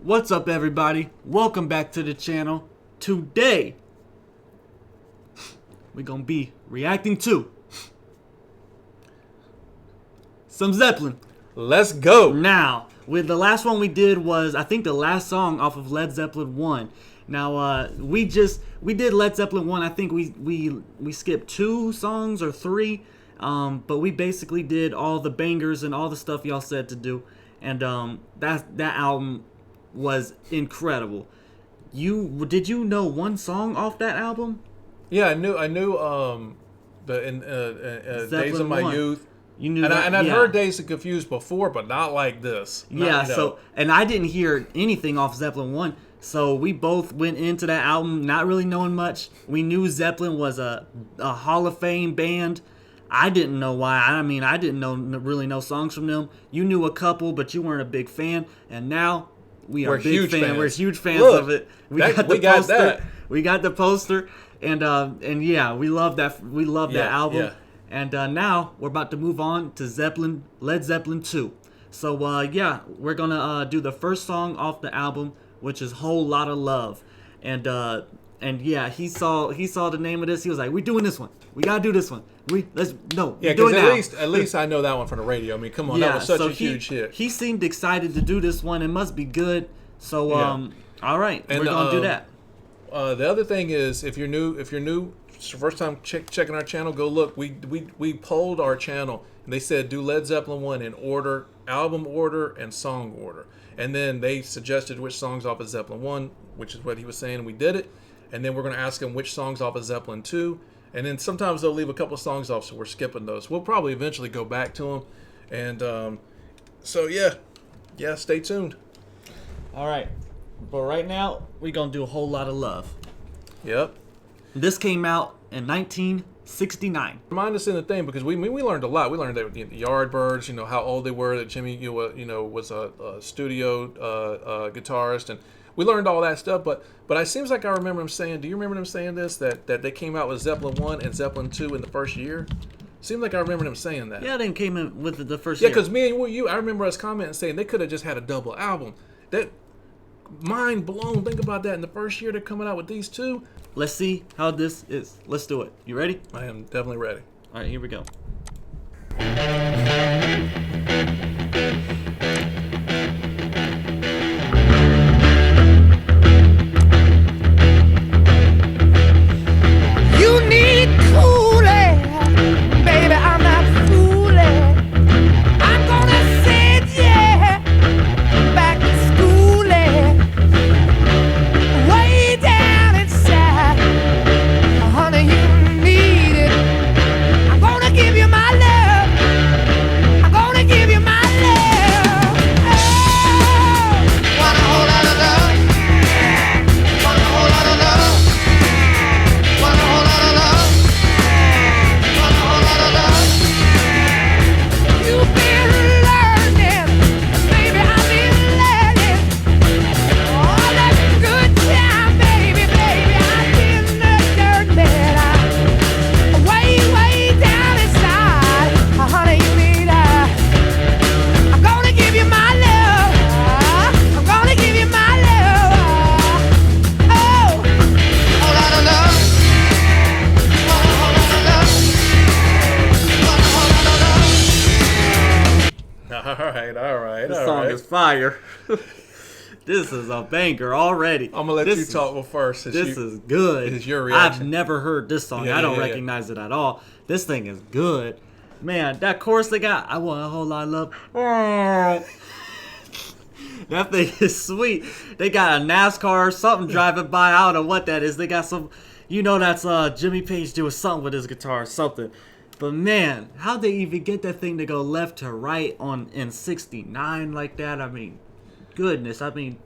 What's up, everybody? Welcome back to the channel. Today, we're gonna be reacting to some Zeppelin. Let's go. Now, with the last one we did was, I think, the last song off of Led Zeppelin 1. Now, we did Led Zeppelin 1. I think we skipped 2 songs or 3. But we basically did all the bangers and all the stuff y'all said to do. And that album was incredible. Did you know one song off that album? Yeah, I knew Days of My 1. Youth. You knew and that? I'd Yeah. heard Days of Confused before, but not like this. And I didn't hear anything off Zeppelin 1. So we both went into that album not really knowing much. We knew Zeppelin was a Hall of Fame band. I didn't know why. I mean, I didn't really know songs from them. You knew a couple, but you weren't a big fan. And now we're big huge fans. fans. We're huge fans Look, of it. we got that. We got the poster, and yeah, we love that. We love that album. Yeah. And now we're about to move on to Led Zeppelin 2. So yeah, we're gonna do the first song off the album, which is "Whole Lotta Love," and yeah, he saw the name of this. He was like, "We're doing this one. We gotta do this one. Yeah, because at least I know that one from the radio. I mean, come on, that was such a huge hit. He seemed excited to do this one. It must be good. So all right, we're gonna do that. The other thing is, if you're new, it's your first time checking our channel, go look. We polled our channel, and they said do Led Zeppelin 1 in order, album order, and song order. And then they suggested which songs off of Zeppelin 1, which is what he was saying, and we did it. And then we're going to ask them which songs off of Zeppelin 2. And then sometimes they'll leave a couple of songs off, so we're skipping those. We'll probably eventually go back to them. And so, yeah, stay tuned. All right. But right now, we're going to do "A Whole Lotta Love." Yep. This came out in 1969. Remind us in the thing, because we learned a lot. We learned that the Yardbirds, how old they were, that Jimmy was a studio guitarist, and we learned all that stuff. But it seems like I remember him saying, do you remember him saying this, that they came out with Zeppelin 1 and Zeppelin 2 in the first year? Seemed like I remember him saying that. Yeah, they came in with the first year. Yeah, because me and you, I remember us commenting saying they could have just had a double album. That mind blown. Think about that. In the first year they're coming out with these two. Let's see how this is. Let's do it. You ready? I am definitely ready. All right, here we go. You need cooling, baby. I'm not fooling. I'm gonna send you back to schooling, way down inside. Honey, you need it. I'm gonna give you my love. I'm gonna give you my love. Oh, want a whole lot of love. Want a whole lot of love. Want a whole lot of love. Want a whole lot of love. You've been learning, baby. I've been learning. All that good time, baby. I've been learning. I'm way down inside. Honey, you need I'm gonna give you my love. I'm gonna give you my love. Oh, whole lot of love. Want a whole lot of love. Want a whole lot of love. All right. This song is fire. This is a banger already. I'm gonna let you talk first. This is good. It's your reaction. I've never heard this song. Yeah, I don't yeah. recognize it at all. This thing is good. Man, that chorus they got, I want a whole lot of love. Oh. That thing is sweet. They got a NASCAR or something driving by. I don't know what that is. They got some, that's Jimmy Page doing something with his guitar or something. But man, how'd they even get that thing to go left to right in 69 like that? I mean, goodness. I mean,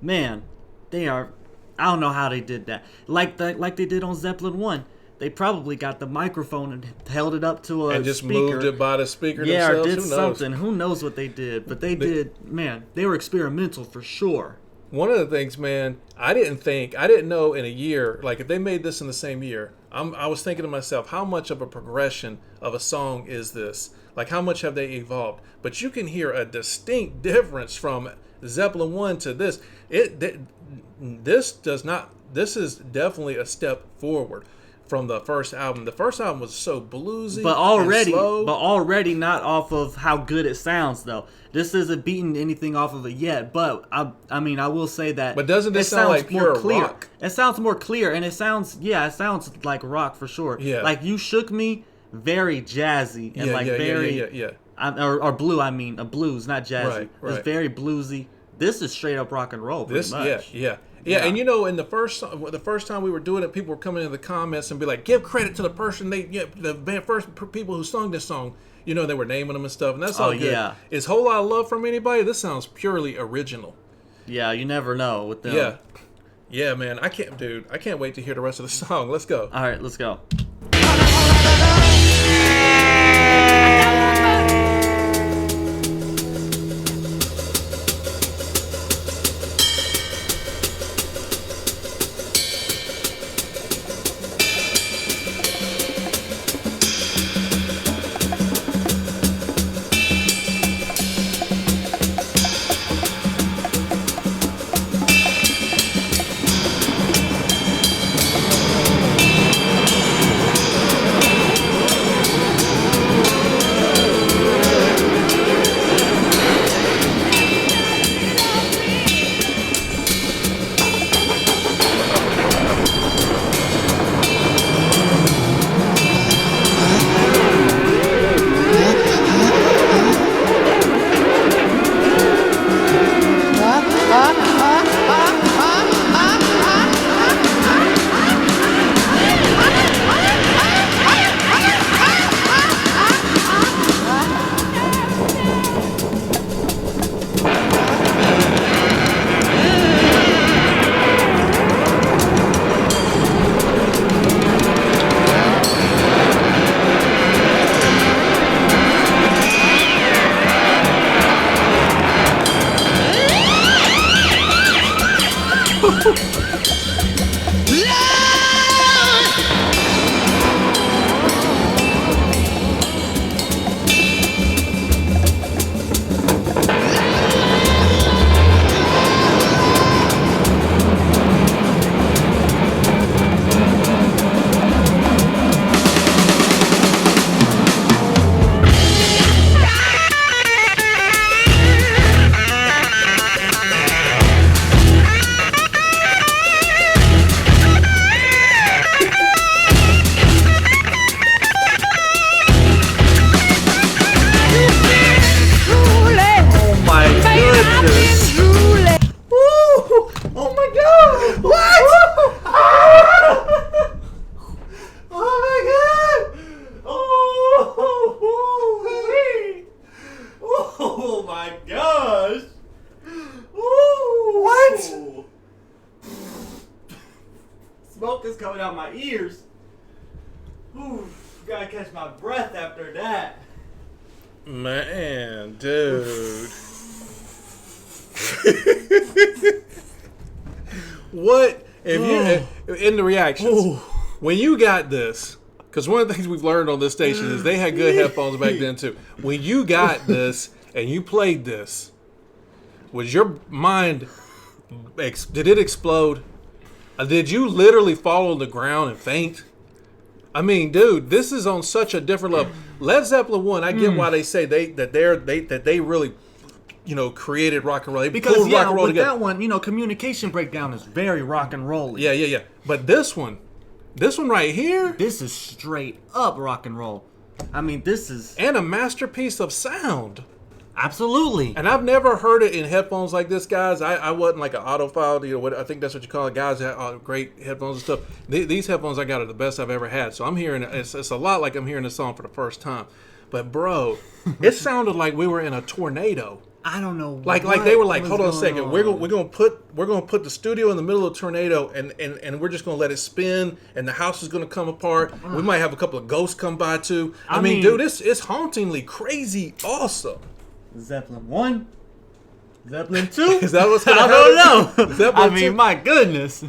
man, they are. I don't know how they did that. Like they did on Zeppelin 1. They probably got the microphone and held it up to a and just speaker. moved it by the speaker Yeah, themselves. or did Who knows? something. Who knows what they did? But they did. Man, they were experimental for sure. One of the things, man, I didn't know in a year, like if they made this in the same year, I was thinking to myself, how much of a progression of a song is this? Like, how much have they evolved? But you can hear a distinct difference from Zeppelin 1 to this, this is definitely a step forward from the first album. The first album was so bluesy, but and slow. already not off of how good it sounds though. This isn't beating anything off of it yet, but I mean I will say that. But doesn't this sound like pure rock? It sounds more clear, and it sounds like rock for sure. Yeah, like You Shook Me, very jazzy and very or blue. I mean a blues, not jazzy. Right. It's very bluesy. This is straight up rock and roll. Pretty much. Yeah. And you know, in the first time we were doing it, people were coming in the comments and be like, "Give credit to the person the first people who sung this song." You know, they were naming them and stuff, and that's all good. Yeah. Is Whole Lot of Love from anybody? This sounds purely original. Yeah, you never know with them. Yeah, man. I can't wait to hear the rest of the song. Let's go. All right, let's go. Smoke is coming out my ears. Ooh, gotta catch my breath after that. Man, dude. What if you in the reactions when you got this? Because one of the things we've learned on this station is they had good headphones back then too. When you got this and you played this, was your mind? Did it explode? Did you literally fall on the ground and faint? I mean, dude, this is on such a different level. Led Zeppelin 1, I get why they say that they really, created rock and roll. They pulled rock and roll with together. that one, communication breakdown is very rock and roll. Yeah. But this one right here, this is straight up rock and roll. I mean, this is and a masterpiece of sound. Absolutely. And I've never heard it in headphones like this, guys. I wasn't like an audiophile, I think that's what you call it. Guys that have great headphones and stuff. These headphones I got are the best I've ever had. So I'm hearing it's a lot like I'm hearing this song for the first time. But bro, it sounded like we were in a tornado. I don't know. Like they were like, hold on a second. We're gonna put the studio in the middle of a tornado, and we're just gonna let it spin, and the house is gonna come apart. We might have a couple of ghosts come by too. I mean, dude, it's hauntingly crazy awesome. Zeppelin 1? Zeppelin 2? Is that what's gonna I happen? don't know. Zeppelin I mean, 2? my goodness.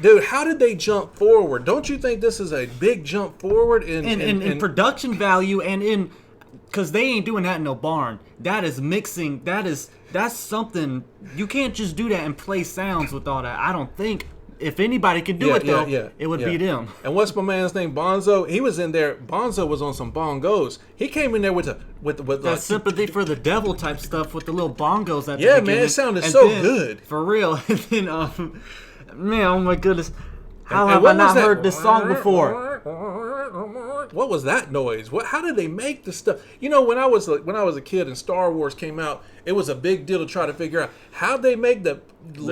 Dude, how did they jump forward? Don't you think this is a big jump forward in production value and in Cause they ain't doing that in no barn. That is mixing. That's something you can't just do that and play sounds with all that. I don't think if anybody can do it though, it would be them. And what's my man's name? Bonzo. He was in there. Bonzo was on some bongos. He came in there with That sympathy for the devil type stuff with the little bongos at the yeah, beginning. man, it sounded And so then, good. for real. And then man, oh my goodness, how And have what I not was that? heard this song before? What was that noise? How did they make this stuff? You know, when I was a kid and Star Wars came out, it was a big deal to try to figure out how they make the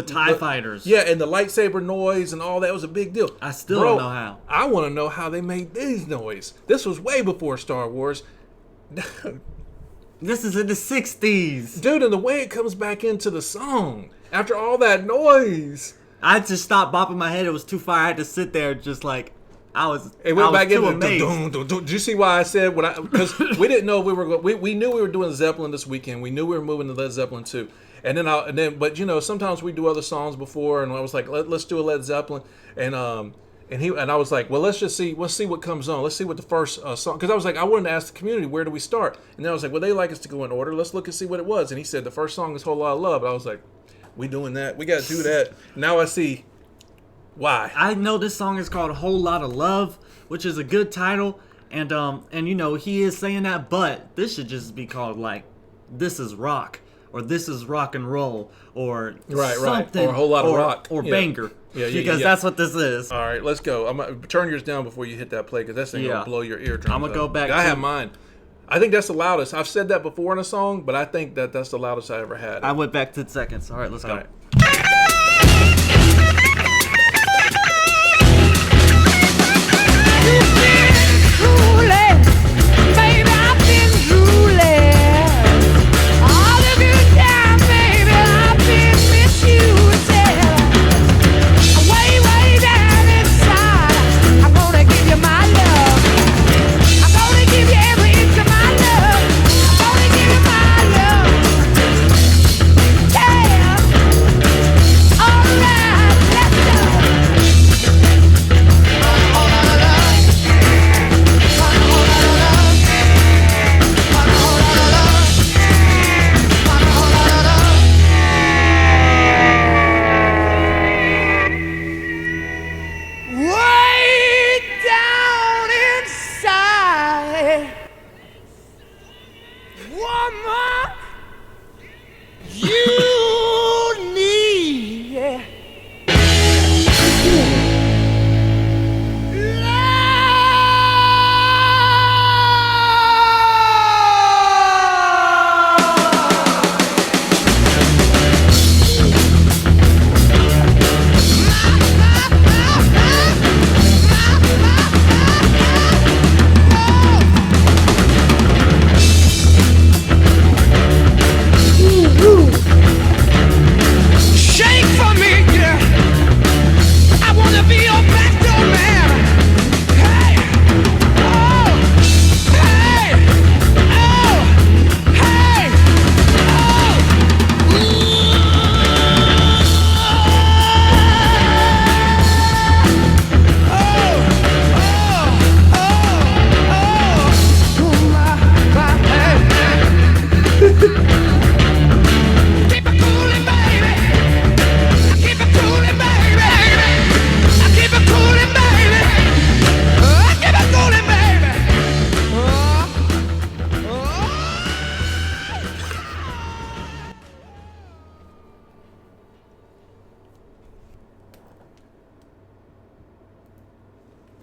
TIE fighters. Yeah, and the lightsaber noise and all that was a big deal. I still don't know how. I want to know how they made these noise. This was way before Star Wars. This is in the 60s. Dude, and the way it comes back into the song after all that noise. I just stopped bopping my head. It was too far. I had to sit there just like It went back too into amazed. Did you see why I said because we didn't know we knew we were doing Zeppelin this weekend. We knew we were moving to Led Zeppelin too. But you know, sometimes we do other songs before, and I was like, let's do a Led Zeppelin, and I was like, well, let's see what comes on. Let's see what the first song, because I was like, I wanted to ask the community, where do we start? And then I was like, well, they like us to go in order. Let's look and see what it was. And he said the first song is Whole Lot of Love. I was like, we doing that? We got to do that. Now I see why. I know this song is called Whole Lot of Love, which is a good title, and you know, he is saying that, but this should just be called like This Is Rock, or This Is Rock and Roll, or something, or A Whole Lot of Rock, or Banger, because that's what this is. All right, let's go. I'm gonna turn yours down before you hit that play, because that's gonna blow your eardrums. I'm gonna go back. I have mine. I think that's the loudest. I've said that before in a song, but I think that's the loudest I ever had. I went back 10 seconds. All right, let's go. All right.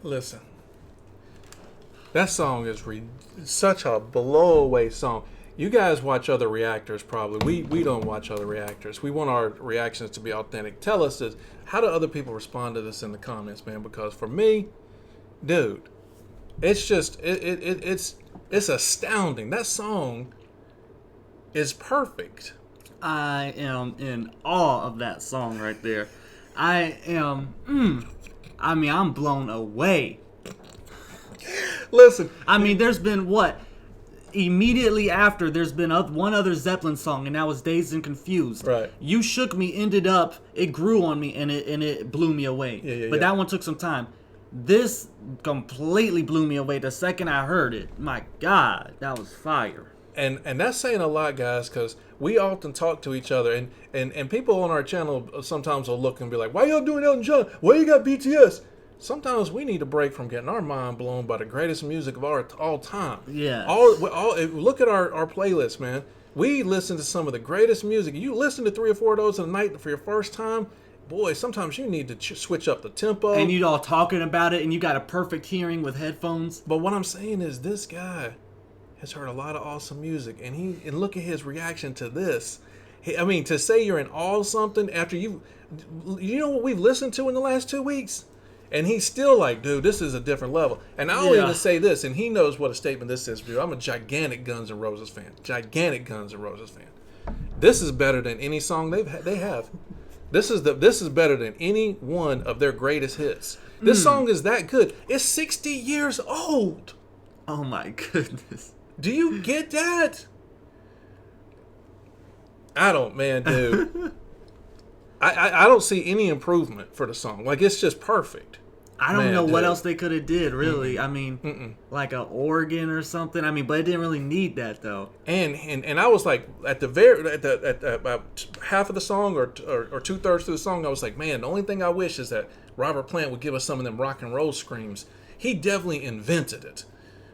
Listen, that song is such a blow-away song. You guys watch other reactors probably. We don't watch other reactors. We want our reactions to be authentic. Tell us this. How do other people respond to this in the comments, man? Because for me, dude, it's just it's astounding. That song is perfect. I am in awe of that song right there. I'm blown away. Listen. I mean, there's been immediately after, there's been one other Zeppelin song, and that was Dazed and Confused. Right. You Shook Me ended up, it grew on me, and it blew me away. Yeah. But that one took some time. This completely blew me away the second I heard it. My God, that was fire. And that's saying a lot, guys, because we often talk to each other, and people on our channel sometimes will look and be like, why y'all doing Elton John? Why you got BTS? Sometimes we need a break from getting our mind blown by the greatest music of all time. Yeah. Look at our playlist, man. We listen to some of the greatest music. You listen to 3 or 4 of those a night for your first time. Boy, sometimes you need to switch up the tempo. And you all talking about it, and you got a perfect hearing with headphones. But what I'm saying is, this guy has heard a lot of awesome music, and look at his reaction to this. I mean, to say you're in awe of something after you know what we've listened to in the last 2 weeks, and he's still like, dude, this is a different level. And I'll even say this, and he knows what a statement this is, dude. I'm a gigantic Guns N' Roses fan. Gigantic Guns N' Roses fan. This is better than any song they have. This is better than any one of their greatest hits. This song is that good. It's 60 years old. Oh my goodness. Do you get that? I don't, man, dude. I don't see any improvement for the song. Like, it's just perfect. I don't know what else they could have did, really. I mean, like an organ or something. I mean, but it didn't really need that, though. And I was like, at about half of the song or 2/3 through the song, I was like, man, the only thing I wish is that Robert Plant would give us some of them rock and roll screams. He definitely invented it.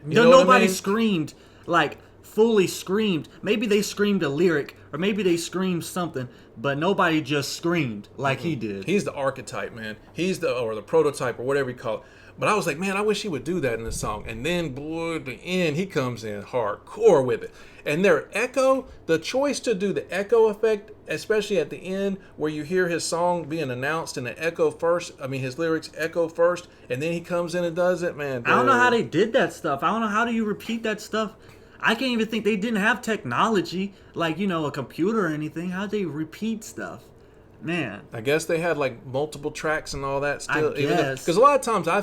You know Nobody what I mean? screamed, like, fully screamed. Maybe they screamed a lyric, or maybe they screamed something, but nobody just screamed like he did. He's the archetype, man. He's the prototype, or whatever you call it. But I was like, man, I wish he would do that in the song. And then, boy, at the end, he comes in hardcore with it. And their echo, the choice to do the echo effect, especially at the end, where you hear his song being announced and the echo first, I mean, his lyrics echo first, and then he comes in and does it, man. I don't know how they did that stuff. I don't know how do you repeat that stuff. I can't even think they didn't have technology, like, a computer or anything. How'd they repeat stuff? Man. I guess they had, like, multiple tracks and all that still. I guess. Because a lot of times I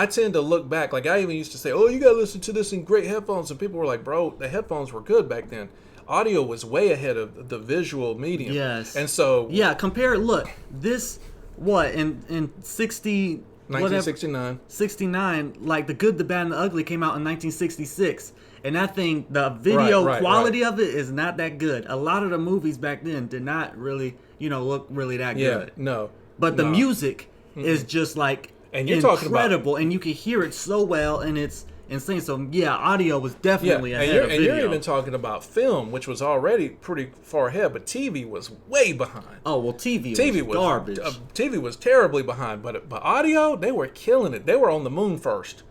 tend to look back. Like, I even used to say, oh, you got to listen to this in great headphones. And people were like, bro, the headphones were good back then. Audio was way ahead of the visual medium. Yes. And so... Yeah, compare it. Look, this, in 60... 1969. 69, like The Good, the Bad, and the Ugly came out in 1966. And that thing, the video quality of it is not that good. A lot of the movies back then did not really, look really that good. Yeah, no. But the music is just like and you're incredible, and you can hear it so well, and it's insane. So yeah, audio was definitely ahead of video. And you're even talking about film, which was already pretty far ahead, but TV was way behind. Oh well, TV was garbage. TV was terribly behind, but audio, they were killing it. They were on the moon first.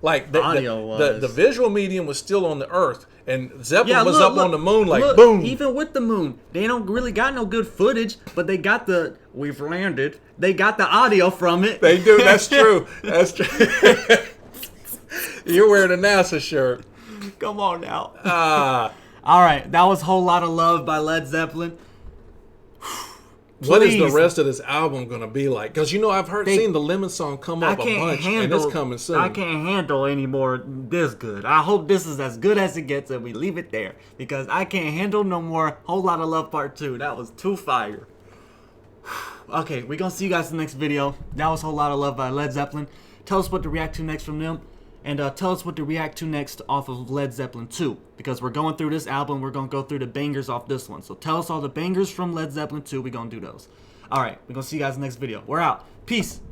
Like the visual medium was still on the Earth, and Zeppelin was up on the moon. Like boom. Even with the moon, they don't really got no good footage, but they got we've landed. They got the audio from it. They do. That's true. That's true. You're wearing a NASA shirt. Come on now. All right, that was Whole Lotta Love by Led Zeppelin. What is the rest of this album gonna be like? Because I've seen the Lemon song come up a bunch, and it's coming soon. I can't handle any more this good. I hope this is as good as it gets, and we leave it there, because I can't handle no more Whole Lotta Love Part 2. That was too fire. Okay, we're gonna see you guys in the next video. That was Whole Lotta Love by Led Zeppelin. Tell us what to react to next from them. And tell us what to react to next off of Led Zeppelin 2. Because we're going through this album, we're going to go through the bangers off this one. So tell us all the bangers from Led Zeppelin 2. We're going to do those. Alright, we're going to see you guys in the next video. We're out. Peace.